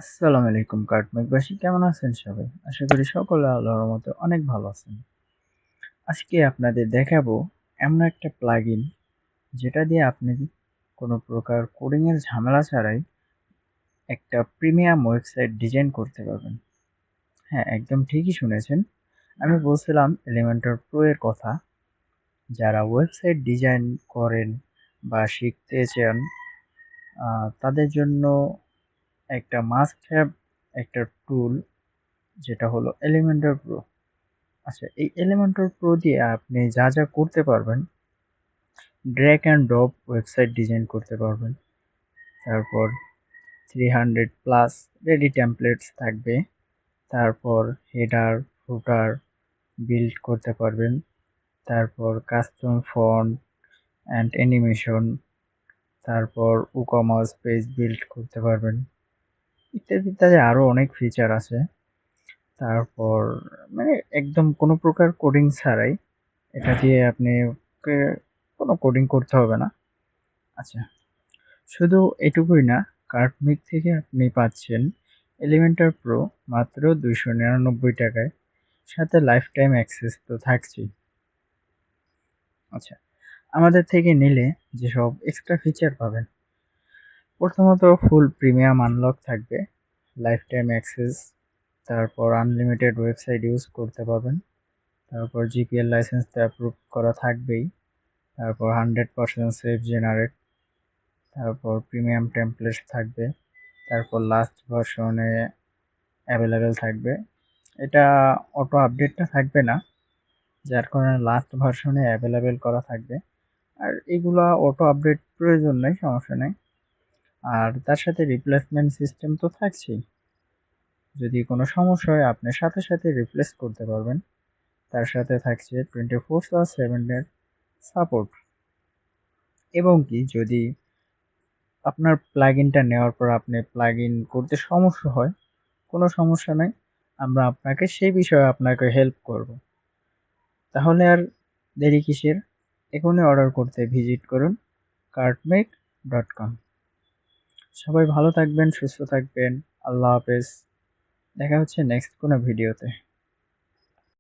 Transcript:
আসসালামু আলাইকুম কার্টমেকবাসী, কেমন আছেন সবাই? আশা করি সকলে আল্লাহর রহমতে অনেক ভালো আছেন। আজকে আপনাদের দেখাবো এমন একটা প্লাগইন যেটা দিয়ে আপনি কোনো প্রকার কোডিং এর ঝামেলা ছাড়াই একটা প্রিমিয়াম ওয়েবসাইট ডিজাইন করতে পারবেন। হ্যাঁ, একদম ঠিকই শুনেছেন। আমি বলছিলাম এলিমেন্টর প্রো এর কথা। যারা ওয়েবসাইট ডিজাইন করেন বা শিখতে চান তাদের জন্য একটা মাস্ট হ্যাভ একটা টুল যেটা হলো এলিমেন্টর প্রো। আচ্ছা, এই এলিমেন্টর প্রো দিয়ে আপনি যা যা করতে পারবেন, drag and drop website design করতে পারবেন। তারপর 300 প্লাস রেডি টেমপ্লেটস থাকবে। তারপর হেডার ফুটার বিল্ড করতে পারবেন। তারপর কাস্টম ফন্ট অ্যান্ড অ্যানিমেশন, তারপর উকমার্স পেজ বিল্ড করতে পারবেন, ইত্যাদি ইত্যাদি আরও অনেক ফিচার আছে। তারপর মানে একদম কোনো প্রকার কোডিং ছাড়াই এটা দিয়ে আপনি কোনো কোডিং করতে হবে না। আচ্ছা, শুধু এটুকুই না, কার্টমিক থেকে আপনি পাচ্ছেন এলিমেন্টার প্রো মাত্র 299 টাকায়, সাথে লাইফ টাইম অ্যাক্সেস তো থাকছেই। আচ্ছা, আমাদের থেকে নিলে যেসব এক্সট্রা ফিচার পাবেন, প্রথমত ফুল প্রিমিয়াম আনলক থাকবে, লাইফ টাইম অ্যাক্সেস, তারপর আনলিমিটেড ওয়েবসাইট ইউজ করতে পারবেন, তারপর জিপিএল লাইসেন্স অ্যাপ্রুভ করা থাকবেই, তারপর 100% সেফ জেনারেট, তারপর প্রিমিয়াম টেমপ্লেট থাকবে, তারপর লাস্ট ভার্সনে অ্যাভেলেবেল থাকবে। এটা অটো আপডেটটা থাকবে না, যার কারণে লাস্ট ভার্সনে অ্যাভেলেবেল করা থাকবে। আর এগুলা অটো আপডেট প্রয়োজন নেই, সমস্যা নেই। আর তার সাথে রিপ্লেসমেন্ট সিস্টেম তো থাকছেই, যদি কোনো সমস্যা হয় আপনি সাথে সাথে রিপ্লেস করতে পারবেন। তার সাথে থাকছে 24/7 এর সাপোর্ট। এবং কি যদি আপনার প্লাগইনটা নেওয়ার পর আপনি প্লাগইন করতে সমস্যা হয়, কোনো সমস্যা নেই, আমরা আপনাকে সেই বিষয়ে আপনাকে হেল্প করব। তাহলে আর দেরি কিসের? এখনই অর্ডার করতে ভিজিট করুন cartmate.com। সবাই ভালো থাকবেন, সুস্থ থাকবেন। আল্লাহ হাফেজ। দেখা হচ্ছে নেক্সট কোনো ভিডিওতে।